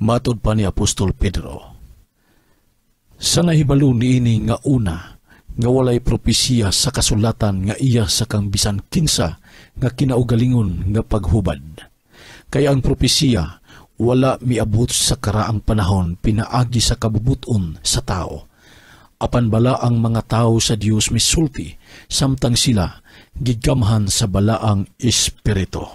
Matod pa ni Apostol Pedro, sa nahibalo niini nga una, nga walay propesya sa kasulatan nga iya sa kang bisan kinsa nga kinaugalingon nga paghubad. Kaya ang propesya wala miabot sa karaang panahon pinaagi sa kabubuton sa tao. Apan bala ang mga tao sa Dios misulti, samtang sila gigamhan sa balaang espiritu.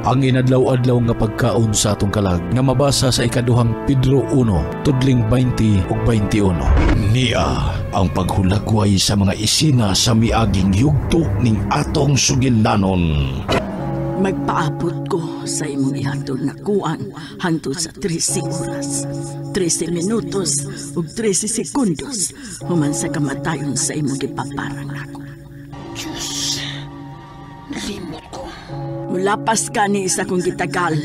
Ang inadlaw-adlaw nga pagkaon sa atong kalag nga mabasa sa ikaduhang Pedro 1, tudling 20 ug 21. Niya ang paghulagway sa mga isina sa miaging yugto ning atong sugilanon. Magpaabot ko sa imong ihatod na kuan hangtod sa 13 oras, 13 minutos ug 13 sekundos human sa kamatayon sa imong gipaparang nako. Diyos, nalimot ko. Mulapas ka ni isa kong gitagal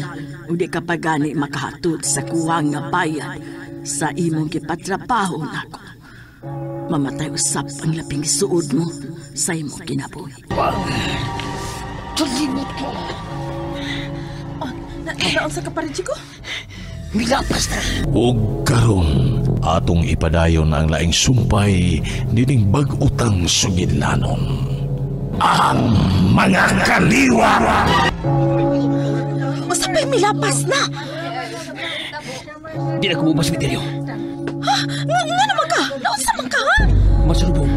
o di ka pa gani makahatod sa kuwang nga bayad sa imong gipatrabaho nako. Mamatay usap ang labing suod mo sa imong kinabuhi. Nalimot ko. Naon sa kaparinsi ko? Milapas na. Ug karon atong ipadayon ang laing sumpay nining bag-utang sugilanon. Ang mga kaliwa. Masapay milapas na. Di na kumubas Miterio. Ha? Nga naman ka? Naunsa man ka, ha? Masalubong.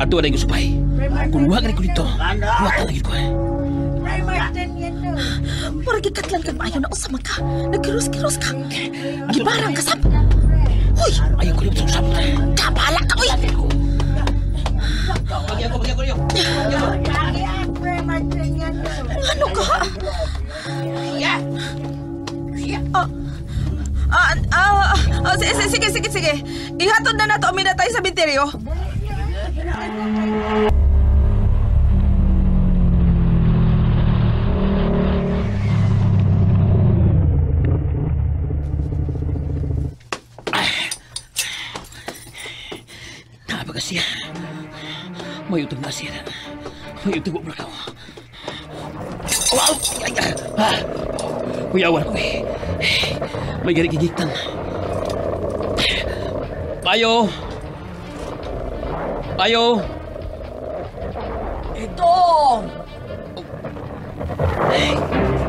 Ato na yung supay. Kung huwag na ko dito, huwag na ko. Murag ikatlan kag maayo na unsa man ka. Nagkiros-kiros ka. Gibarang ka sab. Hoy, ayaw ko rin sa usap. kabala ka, uy. Ano ka? Sige. Ihatod na nato amina tayo sa binteryo. Napagasiya. May utang na siya. May utang mo ka. Wow! Kuyawan ko eh. May gari-gigitan. Ayo! Ito!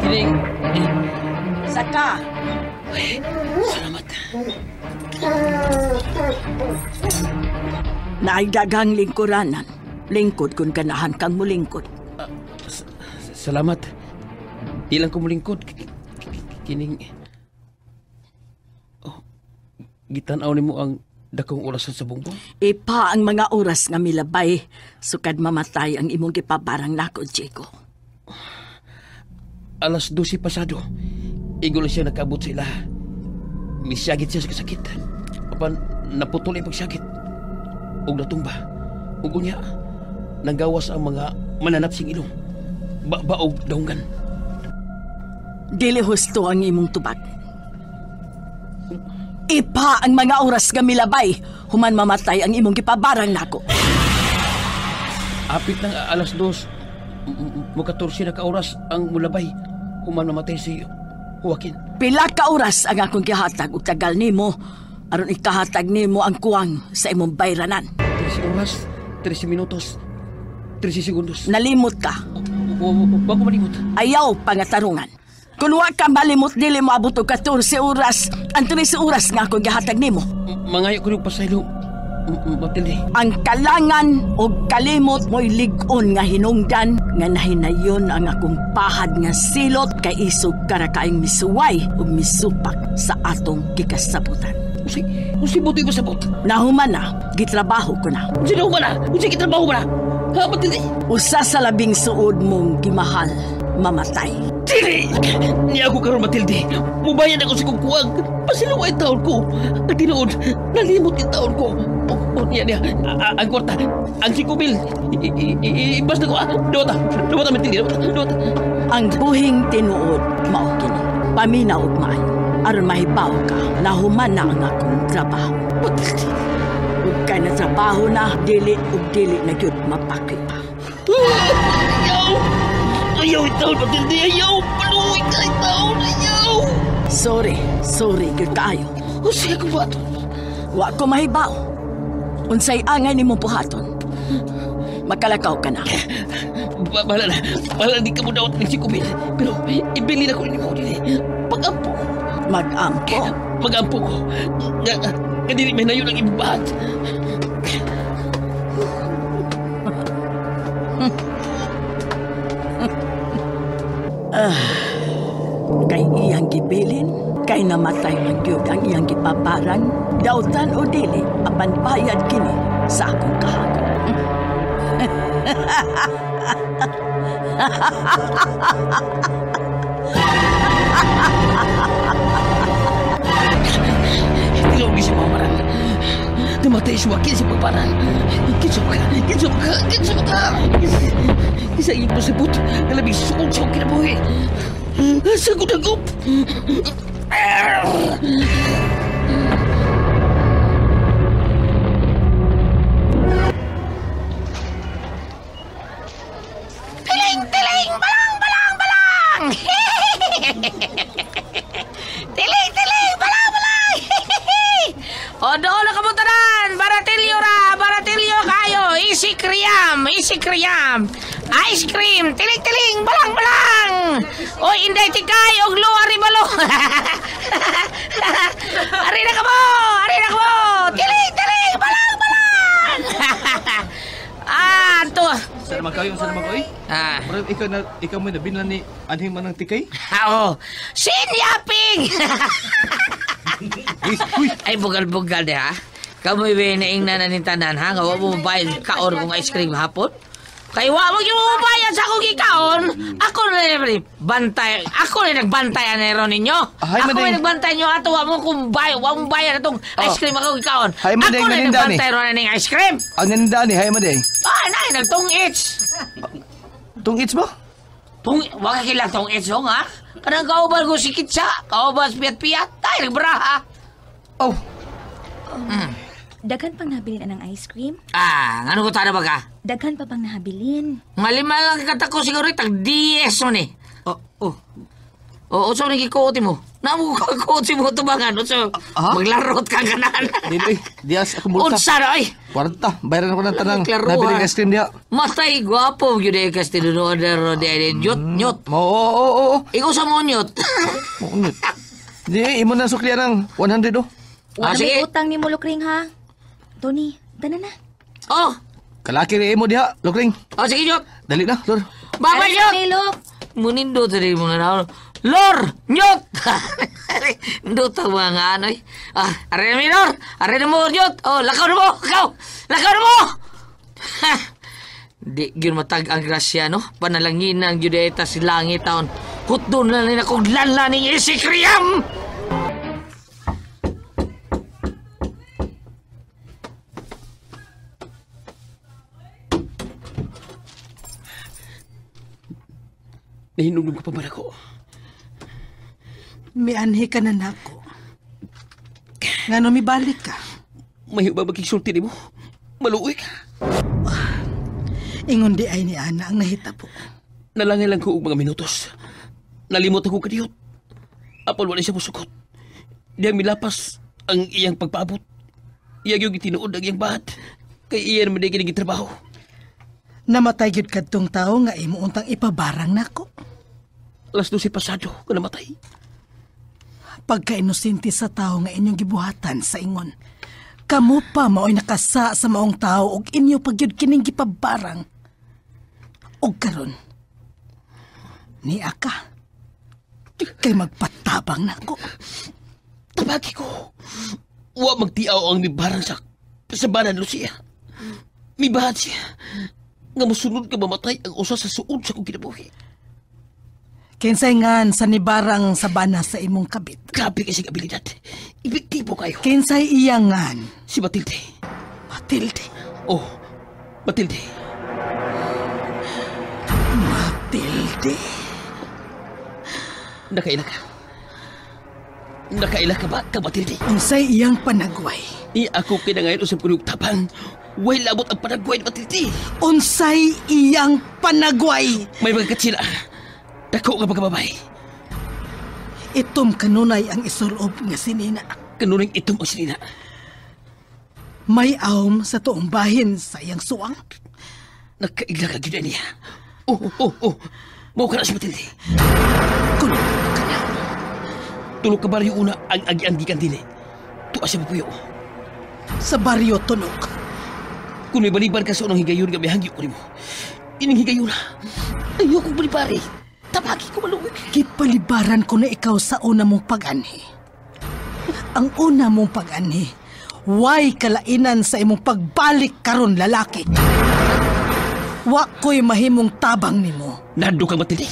Kiling. Saka! Salamat. Naaidagang lingkuranan. Lingkod kung ganahan kang mulingkod. Salamat. Di lang ko mulingkod. Kining... Gitanaw ni mo ang dakong orasan sa bungbong? Ipa ang mga oras nga milabay, sukad mamatay ang imong gipabarang nako, Chico. Alas 12 pasado. Igol siya nakabot sa ila. Misyagit siya sa kasakit. Apan naputol ang pagsagit. Ug natumba. Ug unya, nanggawas ang mga mananapsing ilong. Baog daungan. Dili husto ang imong tubag. Ipa ang mga oras nga milabay, human mamatay ang imong gipabarang nako. Apit ng alas 2, mukatorsi na ka oras ang mulabay, human mamatay si Joaquin. Pila ka oras ang akong gihatag ug tagal nimo aron ikahatag nimo ang kuwang sa imong bayranan. 13 oras, 13 minutos, 13 segundos. Nalimot ka. Wag ko malimot. Ayaw pangatarungan. Kung wa ka malimot, dili mo abot og 14 oras, ang 13 oras nga akong gihatag nimo. Mangayo ko yung pasaylo, Matilde. Ang kalangan o kalimot mo'y ligon nga hinungdan nga nahinayon ang akong pahad nga silot kay isog karakaing misuway o misupak sa atong kikasabutan. Usi butoy ba sabot? Nahuman na, gitrabaho ko na. Usi nahuman na? Usi kitrabaho mo na? Ha, Matilde? Usa sa labing suod mong gimahal, mamatay. Dili! Niya ako karon, Matilde. Mubayan ako sa kukuwag. Pasiluwa yung taon ko. Ang tinood, nalimot yung taon ko. Niya. Ang kwarta, ang 5,000. Ibas na ko. Dawata, Matilde. Dawata. Ang buhing tinuod, mao kini. Paminaw og maayo. Aron mahibaw ka, nahuman na ang akong trabaho. Matilde. Ug kay na trabaho na, dili na gyud mapakit pa. Ayaw! Ayaw itaon, Matilde! Ayaw! Paluwi ka itaon! Ayaw! Sorry gyud kaayo. Unsay ako buhaton? Wa ko mahibaw. Unsay angay nimo buhaton? Makalakaw ka na. Bahala na, di ka mo daw ng sikubin. Pero ibili na ko rin mo din. Pag-ampo. Mag-ampo? Mag-ampo ko. Nga dili may nayon ang ibabahat. Kay iyang gibilin, kay namatay man gyud ang iyang gipaparan, dautan o dili, apan bayad kini sa akong kahagod. Tilaw siya mamaran. Namatay siya wakin sa pagparan. Kinsa ka. Isa yung pasabot na labing suod sa akong kinabuhi. Sagod agop. Tiling! Balang! Tiling! Balang! O doon na kabutanan! Baratilyo kayo! Easy kriyam! Ice cream! Tiling! Balang! Oy, inday tikay! Oglo, aribalo! Arina ka mo! Tiling! Balang! Ito! Sana magkayo. Bro, ikaw mo nabinlan ni anhing manang tikay? Oo! Sinyaping! Ay, bugal-bugal de ha? Kamoy winaing na nanintanan ha? Nga mo mabayad kaon kung ice cream hapon? Kaya wa mo yung mabayad sa akong ikaon. Ako na bantay. Ako na nagbantay anero ninyo. Ako na nagbantay nyo ato. Wa mo bayad atong ice cream akong ikaon. Ako na nagbantay ron na ng ice cream. Ang nanda ni, hay maday. Nagtong-its. Tong-its mo? Wag ka kilang tong-its ho nga. Kanang kaubal ko si Kitsa. Kaubal piat-piat. Tayo nagbraha. Oh. Daghan pang nahabilin anang ice cream? Ano ko tada ba ka? Daghan pa pang nahabilin. Malima lang katako siguro tag-DS mo ni. Oo, so nagkikuoti mo. Namu ko kuoti mo ito ba nga? So, maglarot ka ganan. Dili, dias ako multa. Unsa na, ay? 40, bayaran ko ng tanang. Klaro, Nabiling ice cream diya. Matay, guwapo, yun eh, kasi tinunoder, nyot. Oo. Ikaw sa mo nyot. Maunit. Di, imo na suklian ng 100 oh. Wala sige. may utang ni mo, Lukring, ha? Tony, dana na. Oh, Kalaki rin mo diha, Lokring. sige, nyot. Dali na, Lord. Baba, nyot. Luk. Munindo tadi mga na. Lor, nyot. Ndot ang mga anoy. Are na minor. Are na mo, nyot. Lakaw na mo. Lakaw na mo. Di gyud matag ang grasya no. Panalanginan gyud eta si langit taon. Hutdon na nila kog lanla ning isikriyam. Nahinugnog ka pa ba ako? May anhi ka na nako. Nga no, may balik ka. Mahiyo ba magkisulti mo? Maluoy ka. Ingon di ay ni Ana ang nahitabo. Nalangay lang ko og mga minutos. Nalimot ako kadiyot. Apol wala siya musukot. Diyang milapas ang iyang pagpaabot. Iyang yung itinuod ang iyang bahat. Kay iyan naman din trabaho. Namatay yun kadtong tao nga imo untang ipabarang nako. Alas 12 pasado ka namatay. Pagka-inosente sa tao nga inyong gibuhatan sa ingon. Kamu pa mao'y nakasa sa maong tao og inyo pagyud kining gipabarang. Og karon ni aka kay magpatabang nako. Tabagi ko. Wa magtiaw ang mibarang sa banan Lucia. Mibahat siya. Nga musunod ka mamatay ang usa sa suod sa kong kinabuhi. Kinsay ngan sa nibarang sa bana sa imong kabit. Grabe kasi abilidad. Epektibo kayo. Kinsay iyangan. Si Matilde. Matilde. Oh, Matilde. Matilde. Nakaila ka ba, Matilde? Unsay iyang panagway. Ako kinangayon usap ko ng tabang. Way labot ang panagway ni Matilde. Unsay iyang panagway. May mga katsila. Dako nga pagkababay. Itom kanunay ang isulob nga sinina. Kanuning itom o sinina. May awom sa tuong bahin sa iyang suwang. Nagkaigla ka gina niya. Mau ka na si Matilde. Kuno ka na. Tulog ka baryo una ang agi-anggikan din eh. Tuwa siya mapuyo. Sa baryo tunog. Kung may baliban ka sa unang higayon nga may hangyo ko rin mo. Ining higayon na. Ayoko balibari. Tabagi ko maluwag. Gipalibaran ko na ikaw sa una mong pag-anhi. Ang una mong pag-anhi, way kalainan sa imong pagbalik karon lalaki. Wa ko'y mahimong tabang nimo. Nado kang Matilde.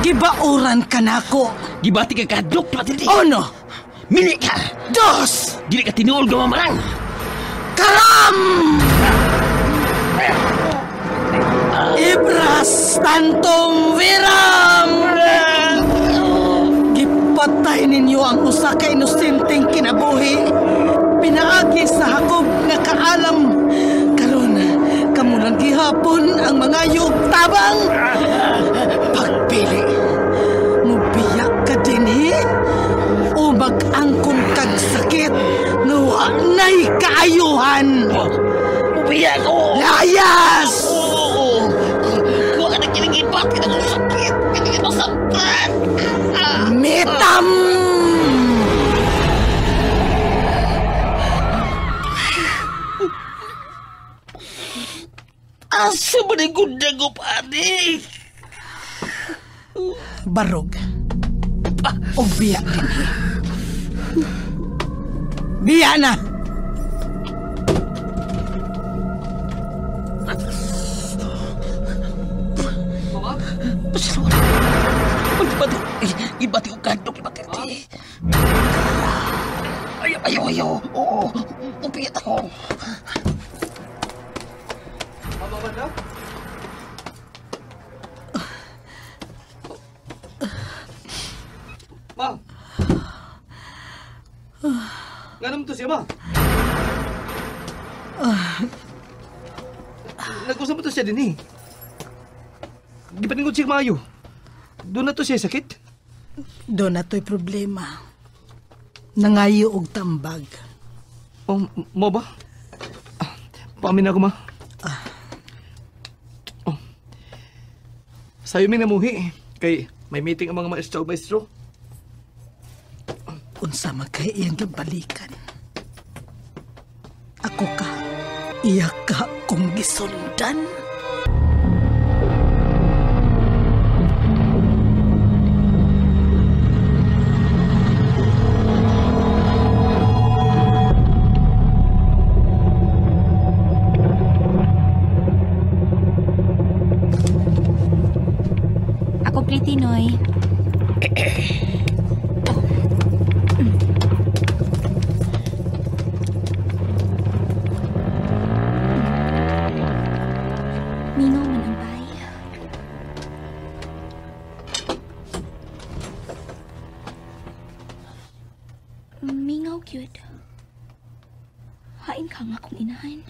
Gibauran ka na ako. Gibati ka kadok, Matilde. Uno, Mili ka. dos, Dili ka tinuol nga mamarang. karam! Ibras tantong viram! Gipatay ninyo ang usa ka inosenteng kinabuhi. Pinaagi sa hakob nga kaalam. Karon, kamo lang gihapon ang mga yugtabang. Pagpili, mubiyak ka dinhi o mag-angkon kag sakit nga wa na'y kaayuhan. Upiya ko. Layas! Huwag ka na kinigibat. Kita ko sakit. Kinigit mo sakit. Mitam! Asa ba na gundang ko, panik? Barog. O biya din. Biya na! Ibati ko kadok, Matilde. Ayaw. Oo, upiyat ako. Ma! Nga naman to siya, ma? Nag-usap mo to siya din eh. Di pa ningod siya maayo. Doon na to siya sakit. Doon na to'y problema. Nangayo og tambag. Oh, mo ba? Paamin ako, ma. Oh. Sayo may namuhi. Kay may meeting ang mga maestro. Unsa magkay iyang gibalikan. Ako ka, iya ka kong gisundan. Ako Pretty Noy. Mingaw man ang bay. Mingaw cute. Hain ka nga kung inahan.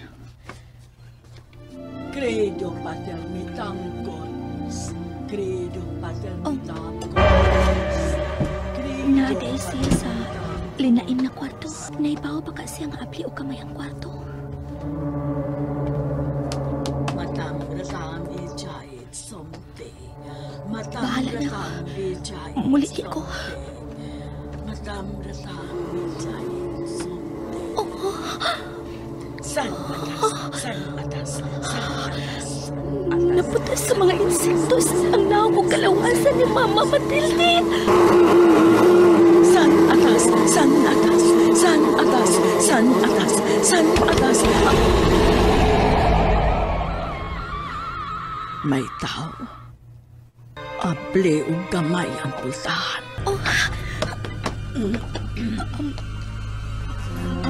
Credo pater mitangkos. Credo pater mitangkos. Naday siya sa linain na kwarto. Naibaw ba kasi ang apli o kamay ang kwarto? Bahala na. Mulitin ko. Naputas sa mga insektos ang naong kalawasan ni Mama Matilde. San atas, san atas, san atas, san atas, san atas. May tao. Able ug gamay ang pultahan.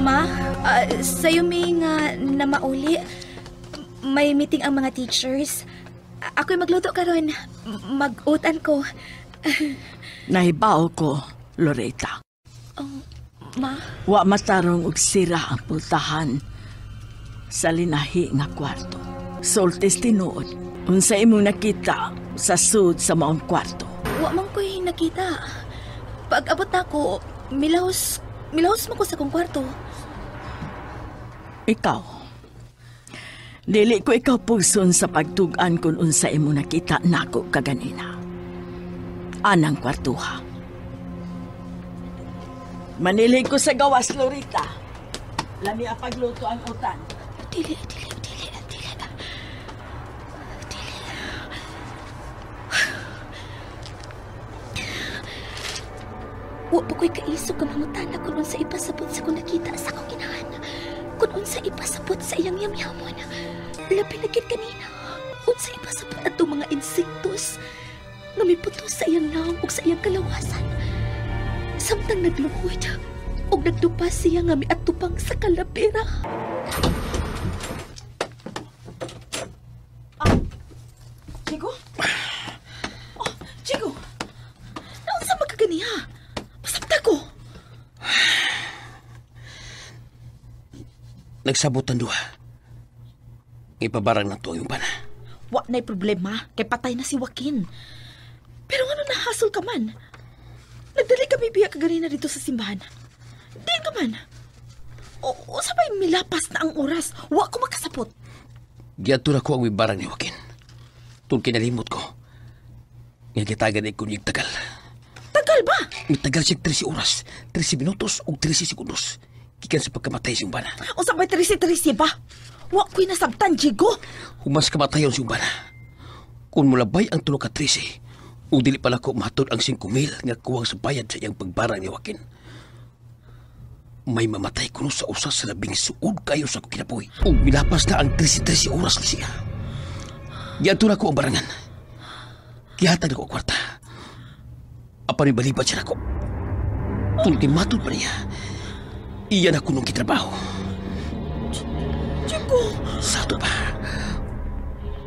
Ma, sa'yo may nga na mauli. May meeting ang mga teachers. Ako'y magluto karon. Mag-utan ko. Nahibaw ko, Loretta. Ma? Wa matarong og sira ang pultahan sa linahi nga kwarto. Sultis tinuod. Unsa imong nakita sa sud sa maong kwarto? Wa man ko'y nakita. Pag abot na ako, milahos mo ko sa kong kwarto. Ikaw, dili ko ikaw pugson sa pagtugan kung unsa imo nakita nako kaganina. Anang kwartuha. Manilig ko sa gawas, Lorita. Lami ang pagluto ang utan. Dili. Wa pa ko'y kaisog ka mangutana kung unsa ipasabot sa kung nakita sa akong ginahan. Kung unsa ipasabot sa iyang yamyamon. Labi na gid kanina. Unsa ipasabot ato mga insektos nga miputos sa iyang naong ug sa iyang kalawasan. Samtang nagluhod ug nagdupa siya nga miatupang sa kalabera. Chico? Oh, Chico! Naunsa magkaganiha? Masabta ko! Nagsabutan duha. Ipabarang na to yung bana. Wa na'y problema, kay patay na si Joaquin. Pero ano nahasol ka man? Nagdali kami biya kaganina dito sa simbahan. Diyan ka man. O sabay milapas na ang oras. Wa ko makasapot. Giadto na ko ang ibarang ni Joaquin. Tun kinalimot ko. Nga gitagan ko niyang tagal. Tagal ba? Mitagal siya 13 oras, 13 minutos o 13 segundos. Gikan sa pagkamatay siyang bana. O sabay trisi-trisi ba? Wa ko'y nasabtan, Diego. Humas kamatayon siyang bana. Kung mulabay ang tulog ka 13, o dili pala ko matod ang 5,000 nga kuwang sa bayad sa iyang pagbarang ni Joaquin. May mamatay kuno sa usa sa labing suod kayo sa kinabuhi. O milapas na ang 13 oras ni siya. Giadto na ko ang barangan. Gihatag na ko ang kwarta. Apan ibalibad siya na ko. Tulti matod pa niya. Iyan ako nung kitrabaho. Diego! Sa ito ba?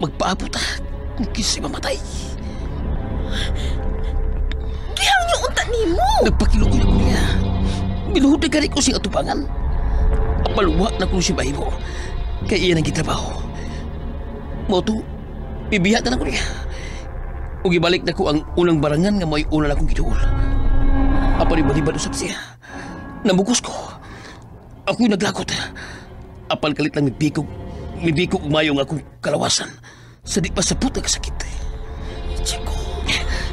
Magpaabot kung kisa'y mamatay. Gihang niyo unta ni mo! Nagpakilugoy ko niya. Binuhod na gani ko siyang atubangan. Apalwa na kung siya bahibo. Kaya iyan ang kitrabaho. Moto, bibihatan ako niya. Ug ibalik na ko ang unang barangan nga may una na akong giduol. Apal ibalibad usap siya. Nambukos ko. Ako'y naglakot. Apal kalit lang mibikog umayong akong kalawasan. Sa di pa sapot na kasakit. Chico!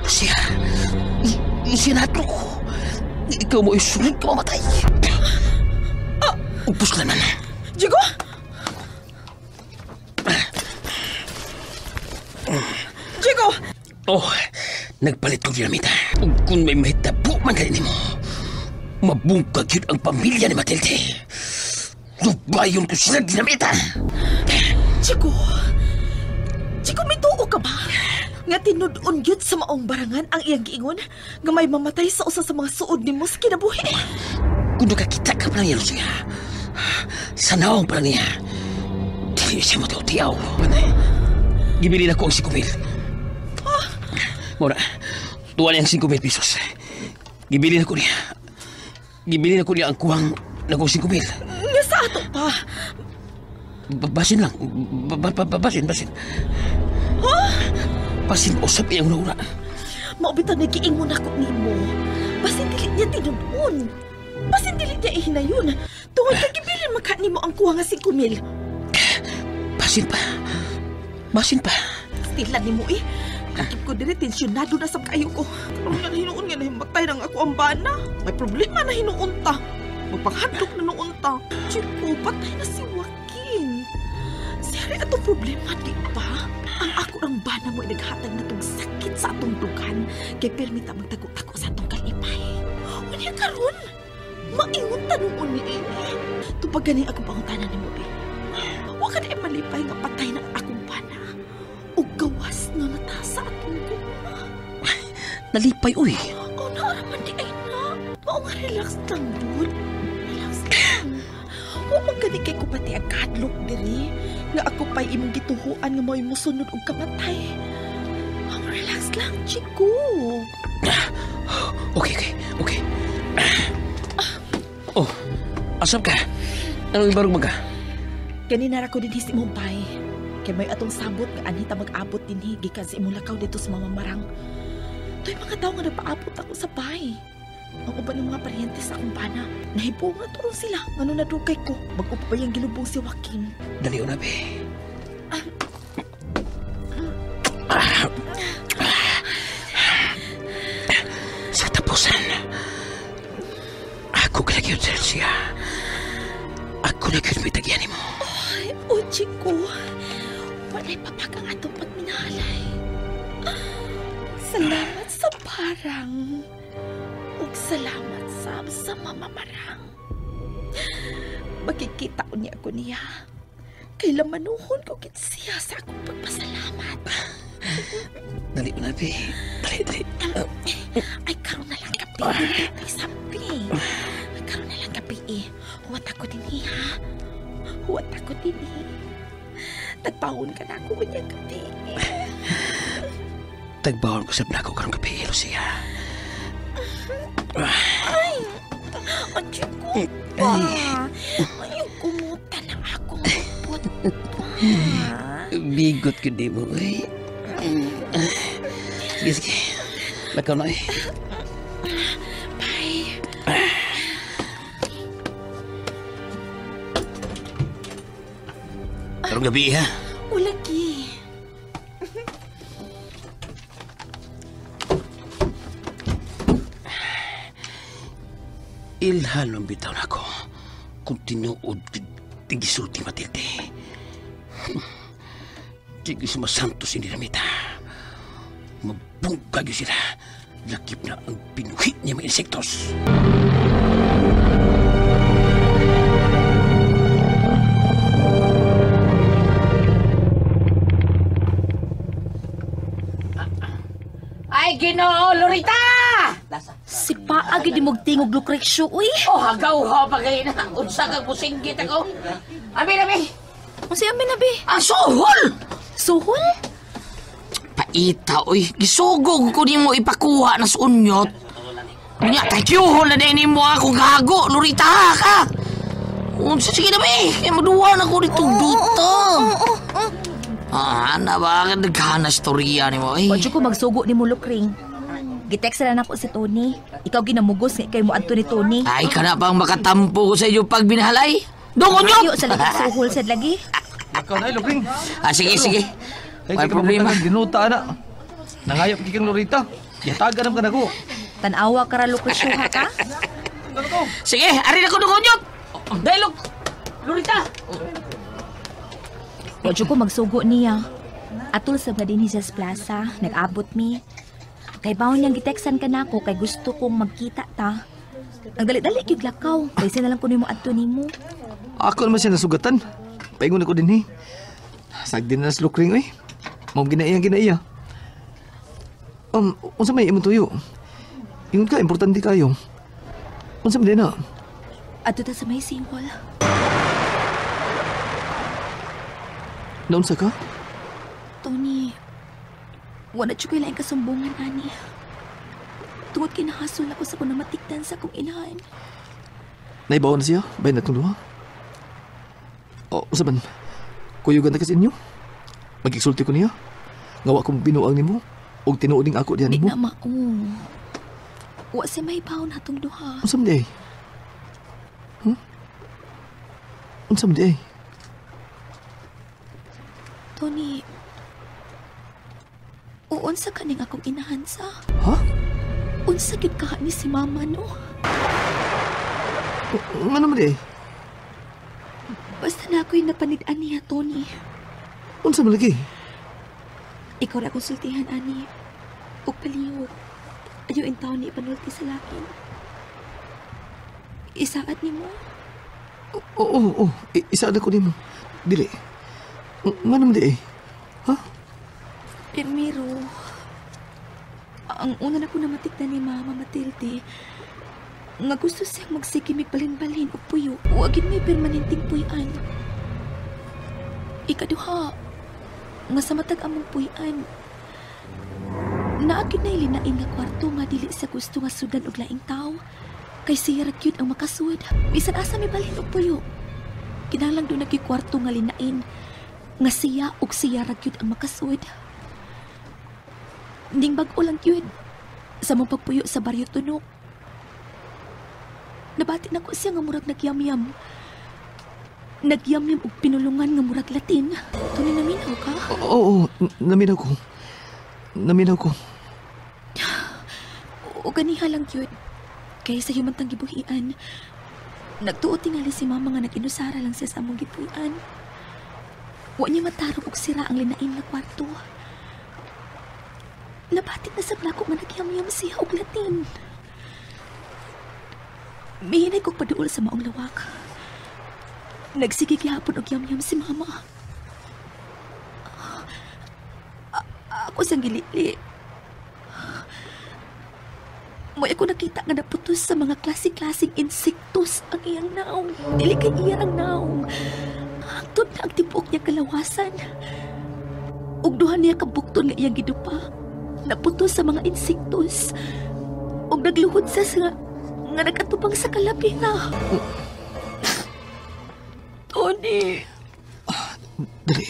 Siya natro ko. Ikaw mo isunod ka mamatay. Upos ka naman. Diego! Diego! Oh, nagpalit ko dinamita. Ug kung may mahitabo man kanin mo, mabungkag yun ang pamilya ni Matilde. Lubayon ko sila dinamita. Chico! Chico, may tuo ka ba? Nga tinudon yun sa maong barangan ang iyang giingon nga may mamatay sa usa sa mga suod ni mo sa kinabuhi. Kung nakakita ka pa lang yan, Lucia, sa naong pa lang niya, dili siya matiyaw-tiyaw. Gibili na ko ang 5,000. Mura, tuwa niyang 5,000 pesos. Gibili na ko niya ang kuwang na kong 5,000. Nga sa ato pa. Basin lang. Basin. Basin usap iyang una-una. Maubitan na giingon ako ni mo. Basin dili niya tinudon. Basin dili niya ihinayon. Tungod ka gibilin magkani mo ang kuha nga 5,000. Basin pa. Stilan ni mo eh. Kakip ko dili, tensyonado na sa kayo ko. Karoon nga na hinuon nga na himatay ng ako ang bana. May problema na hinuon ta. Magpanghadlok na noon ta. Chico, patay na si Joaquin. Siyari atong problema, di ba? Ang ako ang bana mo ay naghatag na itong sakit sa atong dugan. Kaya permita magtago-tago sa atong kalipay. Unya karon, maingon tanong ni Eni. Tupag ganing akong pangutanan ni mo, eh. Huwag ka na malipay nga patay ng akong bana. O gawas na nata sa atong guma. Nalipay, uy. O naaraman di ay na. Oo nga, relax lang, dude. Relax lang. Huwag magkani kay ko pati agkadlok diri. Nga ako pa'y imong gituhuan nga mo'y musunod og kamatay. Oh, relax lang, Chico. Okay. Oh, asap ka? Anong ibarong maga? Ganina ra ko din si Mumpay. Kay may atong sabot nga anita mag-abot din gikan sa imong lakaw dito sa mamamarang. To'y mga tao nga nagpaabot ako sa bahay. Ang uban ng mga paryente sa akong pana. Nahipungan to ron sila. Ano nadugay ko? Bago pa ba yung gilubong si Joaquin? Dali na, be. Sa tapusan, ako kalagyod, Celsia. Ako nagyod may tagyan mo. Ay, Uchi ko. Walay papagang atong pagminahalay. Salamat sa parang. Ug salamat sa mamamarang. Makikita ko niya ako niya. Kay lamanuhon ko kit siya sa akong pagpasalamat. Dali na, be. Dali. Ay, karoon na lang kape. Ay, sabi. Ay, karoon na lang kape eh. Huwat ako din ha. Huwat ako din eh. Tagpahon ka na ako niya kape. Tagbawal ko sa blako karong gabi, Lucia. Ay, adyo ko pa. Ayaw kumuta na akong upot pa. Bigot ko di mo, eh. Sige. Lakaw na, eh. Bye. Karong gabi, ha? Ulagi. Ilhan ang bitaw na ako kung tinuod tigisulti Matilde. Tigis masantos ini ramita. Mabungkag yun sila. Lakip na ang pinuhi niya mga insektos. Ay, Ginoo, Lorita! Si Paagi di magtingog Lucrecio, uy. Oh, hagaw ha, pagay na. Unsa kang musinggit ako. Abi. Ang si Amin Abi. Ang suhol! Suhol? Paita, uy. Gisugog ko ni mo ipakuha na sa unyot. Nga, takyuhol na din mo ako gago. Lorita ka. Unsa, sige na, be. Kaya maduwan ako dito dito. Ana ba? Nagkana storya ni mo, eh. Wadyo ko magsugo ni mo, Lukring. Gitext na ako si Tony. Ikaw ginamugos nga kay mo adto ni Tony. Ay, ka na bang makatampo ko sa iyo pag binahalay? Dungo nyo! Ayo sa lagi suhol sad lagi. Ikaw na, Lupring. Sige. May problema. Ginuta na. Nangayap kikang Lorita. Yataga naman ka na ko. Tanawa ka ra Lucrecio ha ka? Sige, ari na ko dungo nyo! Dialog! Lorita! Wadyo ko magsugo niya. Atul sa din sa plaza, nag-abot mi. Kay bawon niyang giteksan ka na ako kay gusto kong magkita ta. Ang dali-dali gyud lakaw. Kay sinalang ko nimo adto nimo. Ako naman siya nasugatan. Paingon ako din, eh. Sagdin na sa Lukring, eh. Mao ginaiya. Unsa may imong tuyo? Ingon ka, importante kayo. Unsa man din na? Adto ta sa may siwal. Naunsa ka? Tony, wala siya kailangan kasambungan, ani. Tungod kinahasol ako sa kung matikdan sa kong inahan. Naibaw na siya? Bayan na itong luha? O, usaban, kuyugan na kasi inyo? Magkiksulti ko niya? Ngawa kong binuang ni mo? O tinuoding ako diyan Di mo? na maong. Wa si may baon hatong duha. Unsam di ay? Unsam di ay? Tony, uunsa ka ning akong inahansa. Ha? Unsa gid ka ni si mama, no? Ano naman di ay? Basta na ako'y napanid-an niya, Tony. Unsam lagi? Ikaw na konsultihan, ani. O palihog. Ayaw in taon ni ipanulti sa lakin. Isaad ni mo? Oo. Isaad ako din mo. Dili. Nga naman di ay? Ha? Primero, ang una na ko na matikdan ni Mama Matilde, nga gusto siyang magsikimig balin-balin o puyo, huwagin may permanenteng puyan. Ikaduha, nga sa matag among puyan, naagin na ilinain nga kwarto nga dili sa gusto nga sudan og laing tao, kay siya rakyod ang makasud, bisan asa may balin o puyo. Kinahanglan doon nagkikwarto nga linain, nga siya og siya rakyod ang makasud. Ding bag-o lang yun. Sa mong pagpuyo sa Baryo Tunok. Nabati na ko siya nga murag nagyamyam. Nagyamyam og pinulungan nga murag Latin. Tunay naminaw ka? Oo, naminaw ko. Naminaw ko. O ganiha lang yun. Kaya sa humantang gibuhian, nagtuot tingali si mama nga nag-inusara lang siya sa among gibuhian. Wa niya matarong og sira ang linain nga kwarto. Nabatit na sabla ko nga nagyamyam siya og Latin. Mihinay kong paduol sa maong lawak. Nagsige gihapon og yamyam si mama. Ako siyang gilili. Mo'y ako nakita nga naputos sa mga klaseng-klaseng insektos ang iyang naong. Dili kay iya ang naong. Hangtod na ang tibok niya kalawasan. Ug duha niya kabukton nga iyang gidupa. Naputos sa mga insektos. Ug nagluhod sa nga nagkatubang sa kalabi na. Tony. Dali.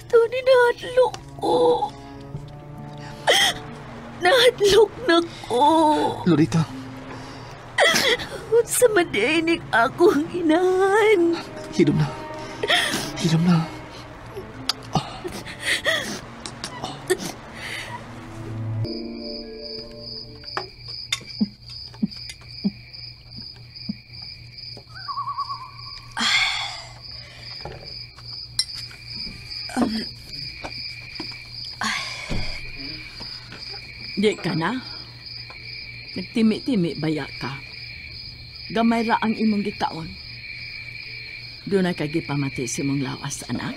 Tony, nahadlok ko. Nahadlok na ko. Lolita. Sa madinig ako inahan. Hilom na. Di ka na? Nagtimi-timi baya ka? Gamay ra ang imong gikaon. Doon na kay gipamati si mong lawas, anak?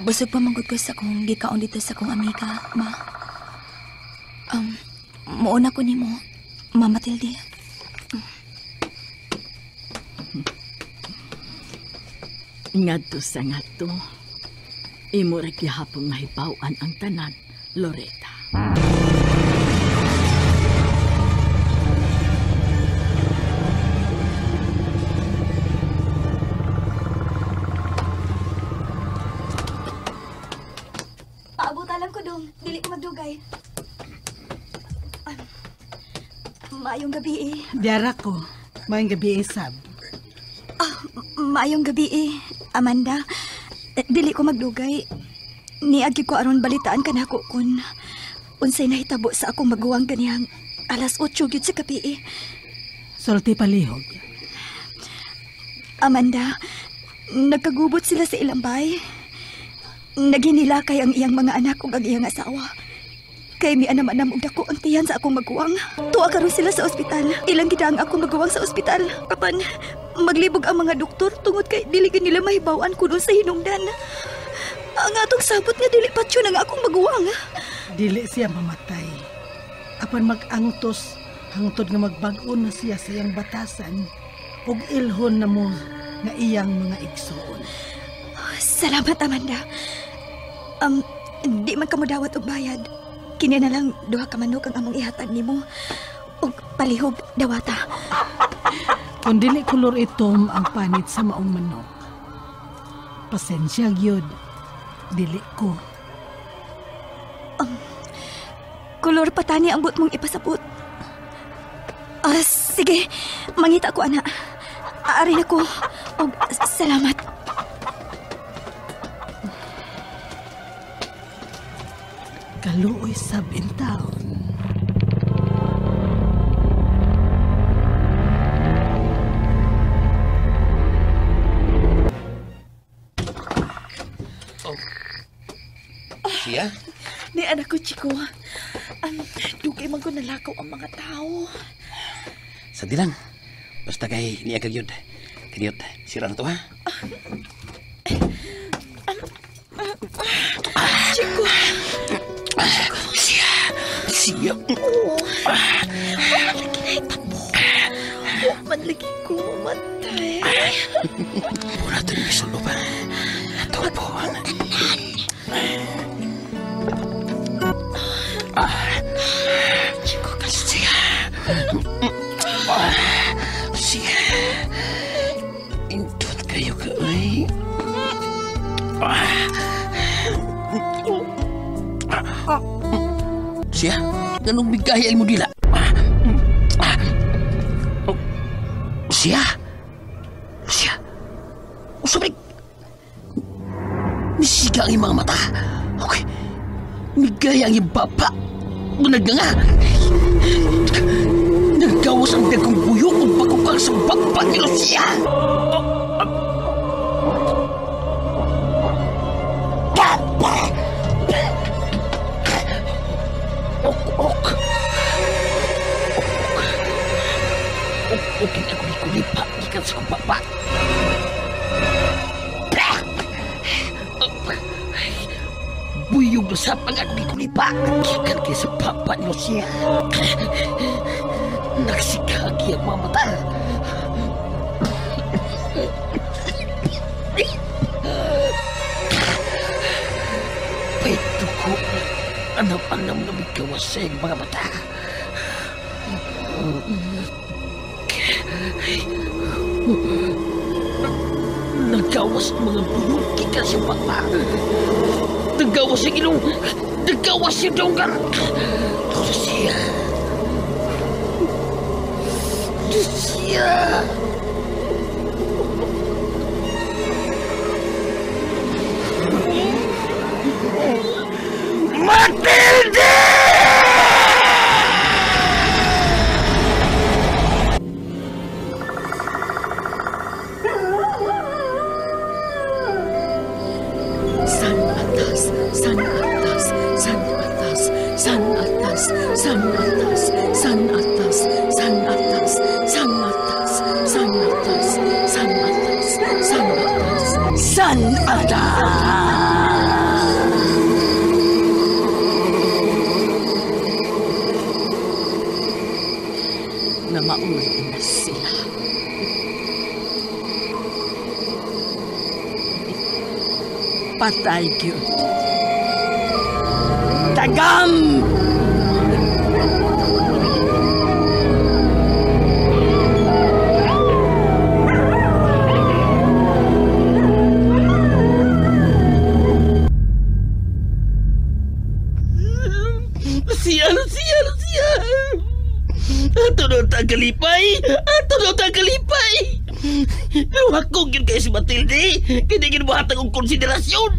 Busog pa manggod ko sa kong gikaon dito sa kong amiga, ma. Muuna ko ni mo, Mama Tilde. Ngadto sa ngadto. Imo ra gihapon mahibaw-an ang tanan, Loretta. Paabutalan ko dong, dili ko magdugay. Maayong gabi eh. Diyara ko. Mayang gabi Sab. Maayong gabi Amanda. Dili ko magdugay. Niagi ko aron balitaan ka nako kun unsay nahitabo sa akong maguwang ganihang alas 8 gyud sa gabi. Sulti palihog. Amanda, nagkagubot sila sa ilang bay. Naginilakay ang iyang mga anak ug ang iyang asawa. Kay mi naman namog dako ang tiyan sa akong maguwang. Tuwa karon sila sa ospital. Ilang gidang akong maguwang sa ospital. Apan maglibog ang mga doktor tungod kay dili nila mahibaw-an kuno sa hinungdan. Ang atong sabot nga dili patyo na nga akong maguwang. Dili siya mamatay. Apan mag-angtos, hangtod nga magbag-o na siya sa iyang batasan ug ilhon na mo nga iyang mga igsoon. Salamat, Amanda. Di man ka mo dawat og bayad. Kini na lang duha ka manok ang among ihatag nimo ug palihog dawata. Kung dili kulor itom ang panit sa maong manok, pasensya gyud. Dili ko. Kulor patani ang but mong ipasabot. Sige, mangita ko ana. Aari na ko. Og salamat. Kaluoy sa bintaon. Siya? Ni anak ko, Chico. Dugay man ko nalakaw ang mga tao. Sandi lang. Basta kay niya kagyod. Kagyod, sira na to ha? Chico. Siya. Lagi na itabo. Man lagi ko mamatay. Wala ito yung isulo ba? Ito po. Chico, Siya. Siya. Indot kayo ka, ay. Siya, ganong bigay ay mo dila. Lucia? Lucia? Usabay. Misiga ang mga mata. Okay. Migaya ang iyong baba. Nagdanga. Naggawas ang dagong buyo kung bakukal sa baba ni Lucia. Okay, ako ni kulipa. Ikan sa baba. Buyog na sapang ako ni kulipa. Ikan kayo sa baba ni Lucia. Nagsikagi ang mga mata. Pwede ko anam-anam na may gawas sa mga mata. Nagawas ang mga bulong kika sa baba. Nagawas ang ilong. Nagawas yung donggar. Lucia. Lucia. Matilde! San atas, san atas, san atas, san atas, san atas, san atas, san atas, san atas, san atas, san atas, san atas, san atas. Na mauli na sila. Patay gyud. Tagam! Lucia! Ato na tagalipay! Luwak ko yun kayo si Matilde. Kinigin mo hatang kong konsiderasyon.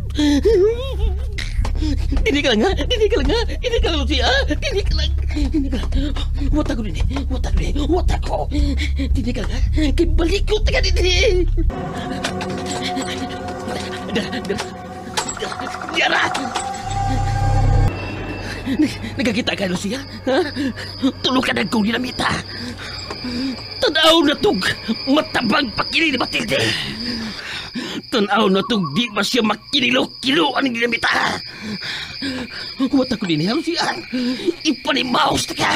Dini ka lang, Lucia. Dini ka lang. Wata ko dini. Dini ka lang. Kibalikot ka dini. Dara! Nagkakita ka, Lucia? Tulog ka ng kong dinamita. Tanaw na tug matabang pakili ni Matilde. Tanaw na tug di ba siya makinilo-kilo ang dinamita. Huwag ako din, Lucia. Ipanimaos na ka.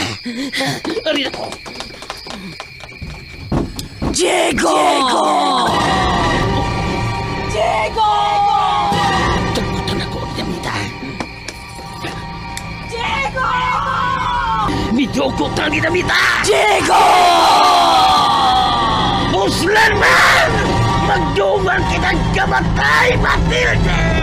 Arin ako. Diego! Tagutan ako ang dinamita. Midyogo ka ang dinamita! Diego! Muslan man! Magdungan kitang kamatay, Matilde!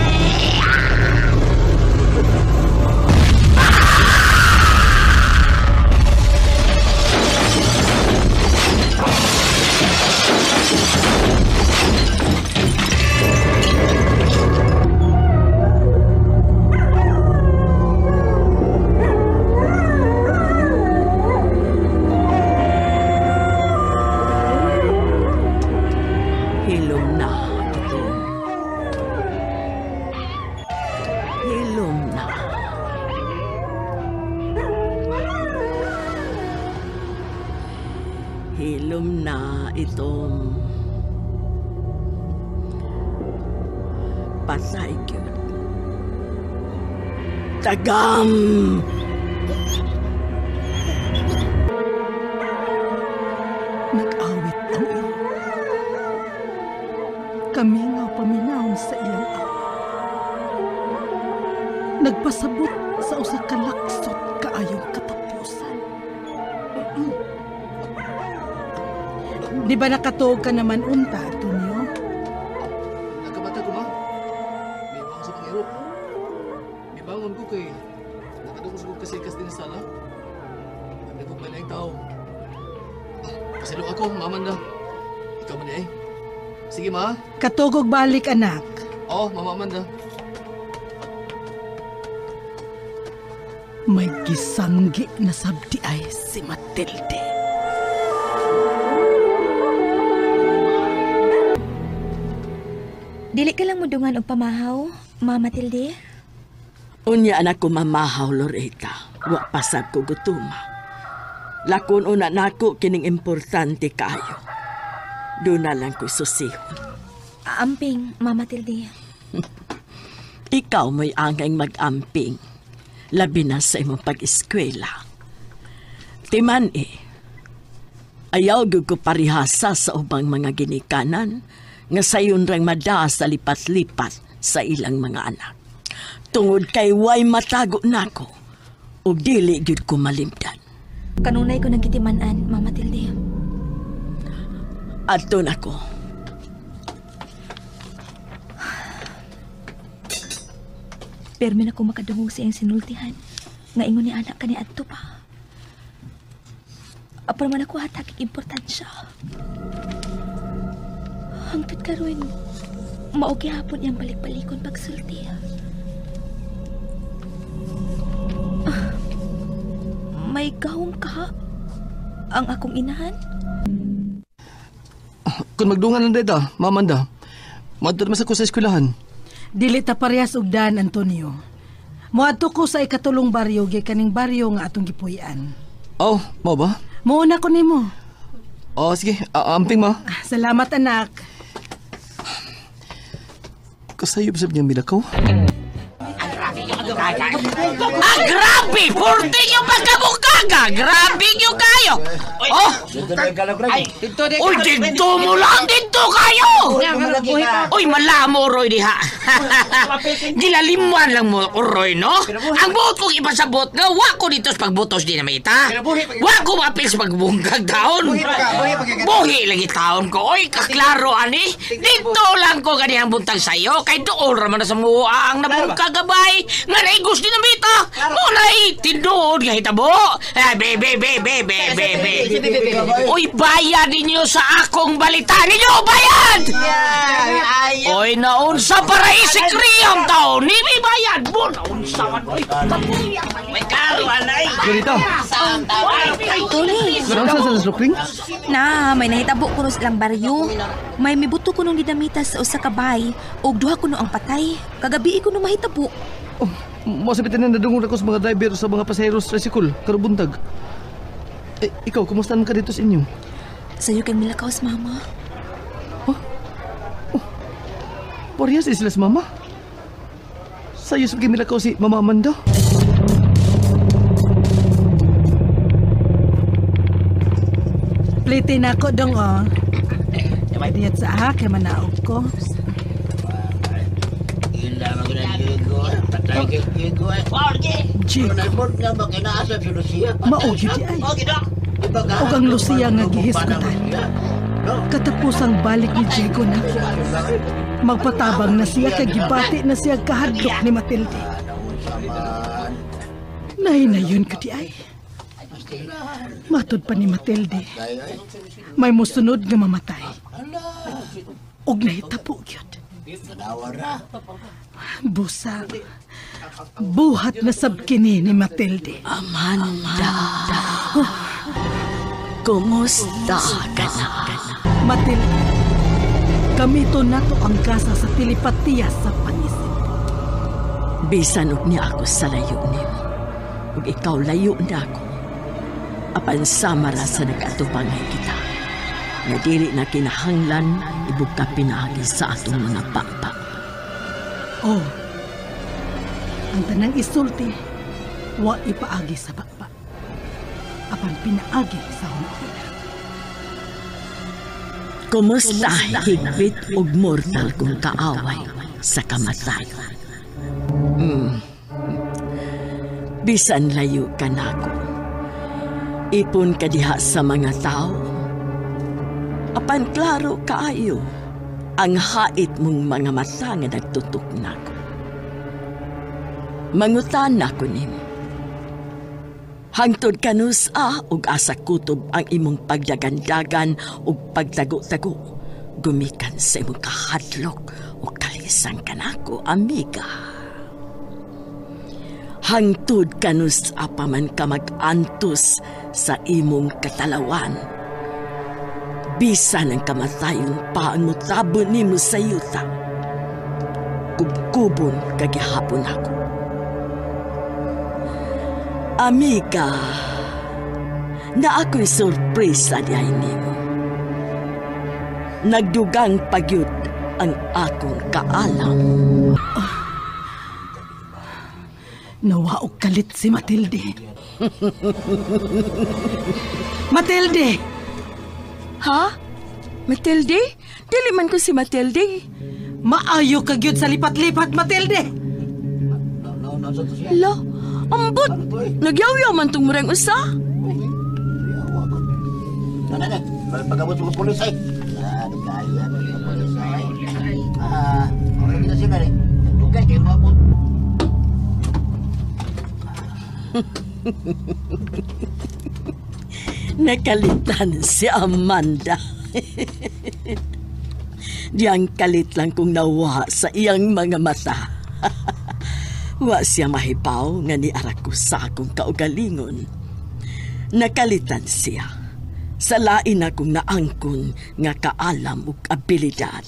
Hilom na itong patay gyud. Tagam! Nag-awit ang iyo. Kami nga paminahon sa iyang awa. Nagpasabot sa usa ka laksot kaayong katapusan. Di ba nakatuog ka naman unta, Tonyo? Nagkamata ko, ma. May iwang sa pangiro. May bangon ko kay nakadungos ko kasikas din sa sala. Nagkog may laing tao. Pasilo ako, maman na. Ikaw man eh. Sige, ma. Katugog balik, anak. Oh, Mama Amanda. May gisanggi na sabdi ay si Matilde. Dili ka lang mudungan og pamahaw, Mama Matilde. Unya anak ko mamahaw, Loretta. Wa pasab ko gutuma. Lakon una nako kining importante kayo. Doon na lang ko susihon. Amping, Mama Matilde. Ikaw mo'y angay mag-amping. Labi na sa imong pag-eskwela. Timan ayaw gyud ko parihasa sa ubang mga ginikanan nga sayon rang madaas sa lipat-lipat sa ilang mga anak. Tungod kay way matago nako ug dili gyud ko malimdan. Kanunay ko nagkitimanan, Mama Matilde. Adto nako. Permi na ko makadungog sa iyang sinultihan. Nga ingon ni anak ka ni adto pa. Apar man ako hatag importansya. Hangtod karon, mao gihapon iyang balik-balikon pagsulti. May gahom ka ang akong inahan? Kung magdungan lang dito, Mama Amanda, madto naman sa ko sa eskwelahan. Dili ta parehas og daan, Antonio. Moadto ko sa ikatulong baryo kaning baryo nga atong gipuy-an. Oh, mo ba? Muuna ko nimo. Oh, sige. Amping, ma. Salamat, anak. Kasayop sa niyang milakaw. Grabe! Purti yung pagkabukaga! Grabe yung kayo! Oh! Uy, dito mo lang! Dito kayo! Uy, malamo, Roy, diha. Gilalimuan lang mo, Roy, no? Ang buot kong ipasabot nga, wako dito sa pagbutos di na maita. Wako mapil sa pagbungkag taon. Buhi lagi taon ko. Uy, kaklaro, ani. Dito lang ko ganihang buntag sa'yo. Kay doon raman na sa mua ang nabungkag gabay. Nga naigos din na mita. Munay, tindood nga hitabo. Bebe. Uy, bayad ninyo sa akong balita ninyo, bayad! Uy, naunsa para isikri ang taon. Nimi bayad mo, naunsa man. Uy, may karuan ay. Ganito. Tuli. Ganito sa slukring? Na, may nahitabo ko silang baryo. May mibuto ko nung dinamita sa usa ka bay. Og duha ko nung ang patay. Kagabi ko nung mahitabo. Oh, masabitin na nadungong ako sa mga driver sa mga pasaheros tricycle, karubuntag. Ikaw, kumusta naman ka dito sa inyo? Sa'yo kay milakaos, Mama. Parehas sila sa mama? Sa'yo sa milakaw si Mama Amanda? Plitin ako dong, oh. Diyat sa kay manaog ko. Jig. Maogi di ay. Og ang Lucia nga gihisgutan. Katapusang balik ni Diego na. Magpatabang na siya kay gibati na siya kahadlok ni Matilde. Nahinayon ka di ay. Matod pa ni Matilde. May musunod nga mamatay. Og nahitapo gyud. Busa. Buhat na sabkini ni Matilde. Amanda. Kumusta ka na? Matilde, gamito na to ang gasa sa telepatiya sa panisip. Bisan og niya ako sa layo nimo. Ug ikaw layo na ako. Apan samara sa nag-atubangay kita. Nga dili na kinahanglan ibugka pinaagi sa atong mga pakpak. Oh, ang tanang isulti, wa ipaagi sa bakbak. Apan pinaagi sa hunahuna. Kumusta higpit ug mortal kung kaaway sa kamatayon? Bisan layo ka nako. Ipon ka diha sa mga tao. Apan klaro kaayo ang hait mong mga mata nga nagtutok nako. Mangutan nako nimo. Hangtod kanus ug asa kutob ang imong pagdagandagan ug pagtago-tago gumikan sa imong kahadlok o kalisan ka nako, amiga. Hangtod kanus apaman ka mag-antos sa imong katalawan. Bisan ang kamatayon pa ang mutabon nimo sa yuta. Kubkubon kagihapon ako. Amiga, na ako'y sorpresa diay nimo. Nagdugang pagyud ang akong kaalam. Nawaog kalit si Matilde. Matilde! Ha? Matilde? Dili man ko si Matilde. Maayo ka gyud sa lipat-lipat, Matilde! Lo, ambot! Nagyaw-yaw man tong murang usa. Pagabot sa pulis ay. Kaya ng pulis ay. Orang kita sih balik. Bukan kayak mau. Nakalitan si Amanda. Diyang kalit lang kong nawa sa iyang mga mata. Wa siya mahipaw nga ni arak ko sa akong kaugalingon. Nakalitan siya. Sa lain akong naangkon nga kaalam ug abilidad.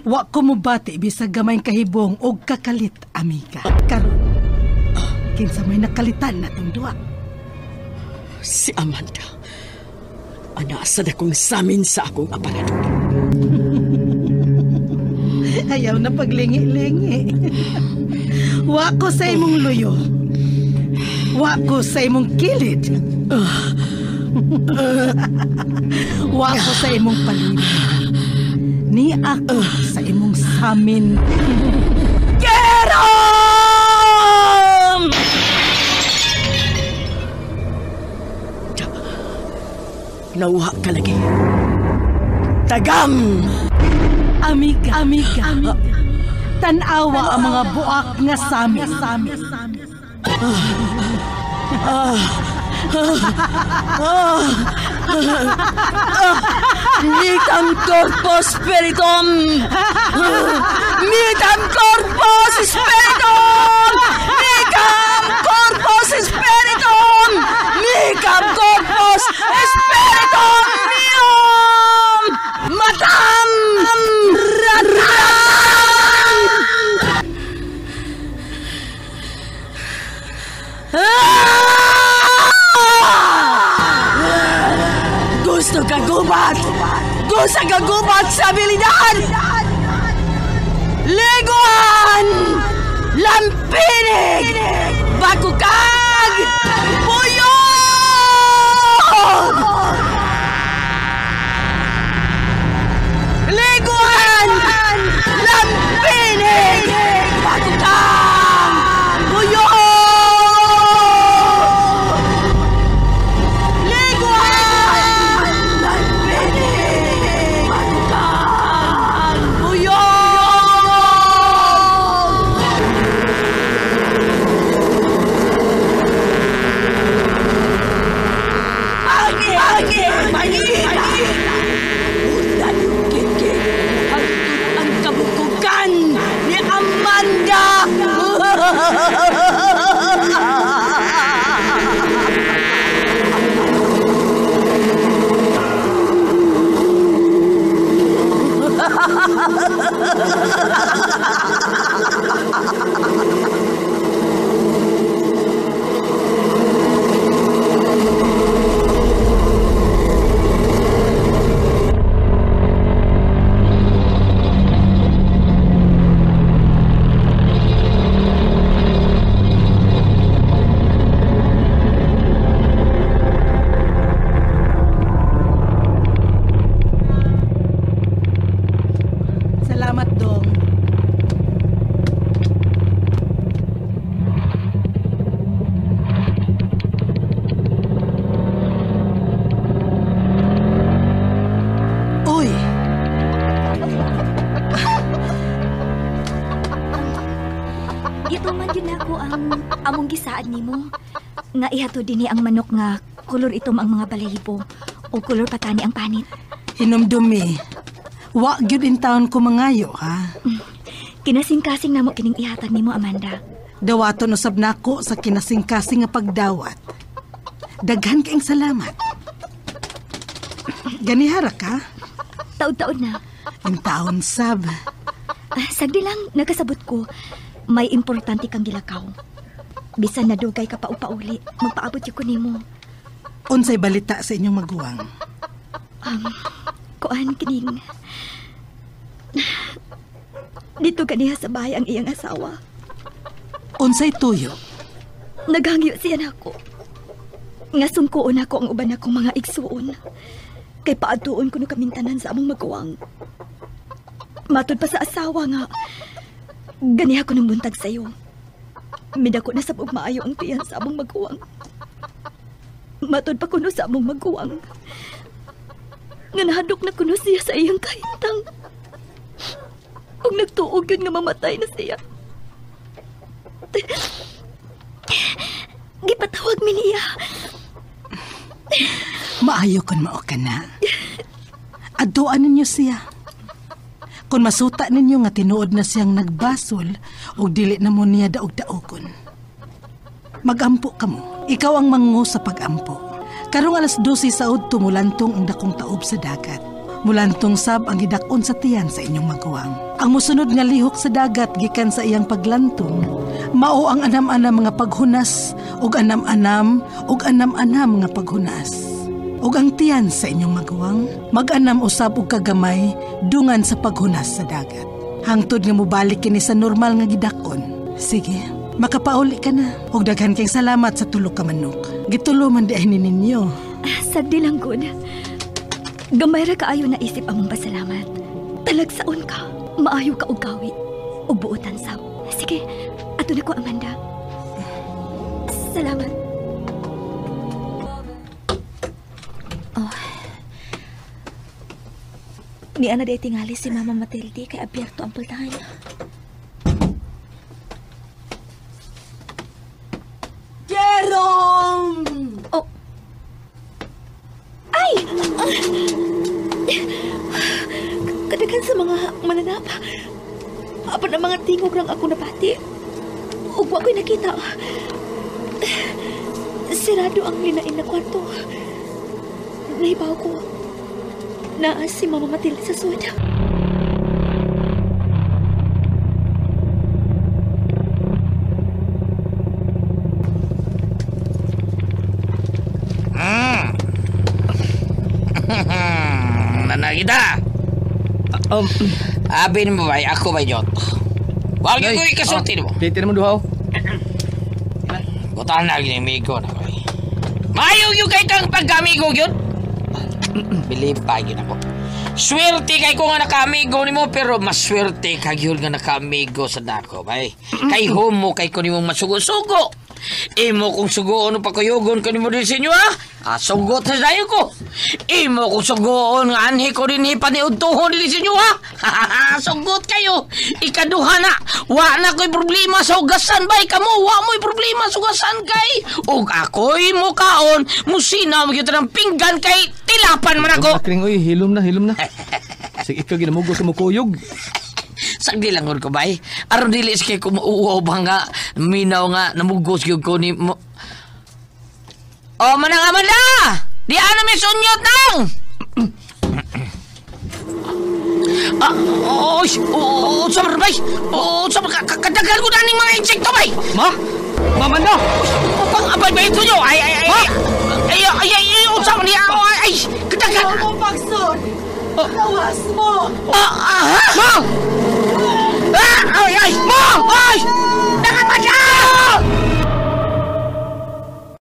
Wa ko mo bati bisag gamay kahibong og kakalit, amiga. Karon, kinsa may nakalitan na tong duwa. Si Amanda. Anasad akong samin sa akong aparador. Ayaw na paglingi-lingi. Wa ko sa imong luyo. Wa ko sa imong kilid. Wa ko sa imong palibig. Ni ako sa imong samin. Kerom! Nawa ka lagi. Tagam! Amiga. Tanawa ang mga buak nga samin. Mitam corpo spiritum! Mitam corpo spiritum! Mitam corpo spiritum! Mitam corpo spiritum! Mium! Matam! Gusto ka gubat! Gusto ka gubat sa abilidad! Liguan! Lampinig! Bakukag! Buyog! Liguan! Lampinig! Bakukag! Buyog! Among gisaad nimo nga ihato dinhi ang manok nga kulor itom ang mga balahibo o kulor patani ang panit. Hinumdumi. Wa gyud in taon ko mangayo, ha? Kinasing-kasing namo kining ihatag nimo, Amanda. Dawaton usab nako sa kinasing-kasing nga pagdawat. Daghan kaing salamat. Ganihara ka? Taon-taon na. In taon sab. Sagdi lang, nagkasabot ko. May importante kang gilakaw. Bisan na dugay ka pa upauli, magpaabot yung kunimo. Unsay balita sa inyong maguwang? Kuan kining. Dito ganiha sa bahay ang iyang asawa. Unsay tuyo? Naghangyo siya nako. Nga sungkuon ako ang uban akong mga igsuon. Kay paadtuon ko no kamintanan sa among maguwang. Matod pa sa asawa nga, ganiha ko ng buntag sa'yo. Midako na sa maayo ang tiyan sa among maguwang. Matod pa kuno sa among maguwang. Nga nahadok na kuno siya sa iyang kahintang. Kung nagtuog yun nga mamatay na siya. Gipatawag mi niya. Maayo kon mao ka na. Aduan ninyo siya. Kung masuta ninyo nga tinuod na siyang nagbasol o dili na mo niya daog-daogon. Magampo ka mo. Ikaw ang mangu sa pagampo. Karong alas 12 sa udto mulantong ang dakong taob sa dagat. Mulantong sab ang gidakon sa tiyan sa inyong maguwang. Ang musunod nga lihok sa dagat gikan sa iyang paglantong, mao ang anam-anam nga paghunas ug anam-anam nga paghunas. Ug ang tiyan sa inyong maguwang mag-anam usab og kagamay dungan sa paghunas sa dagat. Hangtod nga mobalik kini sa normal nga gidakon. Sige, makapauli ka na. Ug daghan kay salamat sa tulo ka manok. Gitulo man di ay ninyo. Sagdi lang gud. Gamay ra kaayo na isip among pasalamat. Talagsaon ka, maayo ka og gawi, ug buotan sab. Sige, ato na ko, Amanda. Salamat. Ni ana day tingali si Mama Matilde kay abierto ang pultahan. Jerome! Oh. Ay! Kadagan sa mga mananap. Apa na mga tingog lang ako napati. Ug wa ko'y nakita. Sirado ang linain na kwarto. Nahibaw ko. Naa si Mama Matilde sa soda. Nanagita! Abin mo ba? Ako ba yun? Huwag yung ko ikasulti mo. Titin mo duhaw. Butaan na yung amigo na ko. Mayo yung kay kang pagkamigo yun. Believe pa yun ako. Swerte kay ko nga naka-amigo ni mo, pero mas swerte kay yun nga naka-amigo sa dako, bay. Kay homo kay ko ni mong masugo-sugo. Imo kung sugoon pa kuyugon ko ni mo din sa inyo, ha? Sugot sa dayo ko. Imo kung sugoon nga anhi ko rin hipaniudtuhon din sa inyo, ha? Sugot kayo. Ikaduha na. Wa na ko'y problema sa ugasan, bay. Kamu, wa mo'y problema sa ugasan, kay. Ug ako'y mukaon, musina mo kita ng pinggan, kay tilapan man ako. Kring, uy, hilom na. Sige, ikaw ginamugo sa mukuyog. Sagdi lang ko bay. Aron dili kay kumuuaw ba nga minaw nga namugos gyud ko ni mo. Oh, manang Amanda! Di ano may sunyot nang? Sabar bay. Sabar kadagal ko na ning mga insekto bay. Amanda! Pang abay bay ito nyo. Ay. Sabar niya. Ay, kadagal. Ano pagsod? Lawas mo! Ma! Ay! Ma! Ay!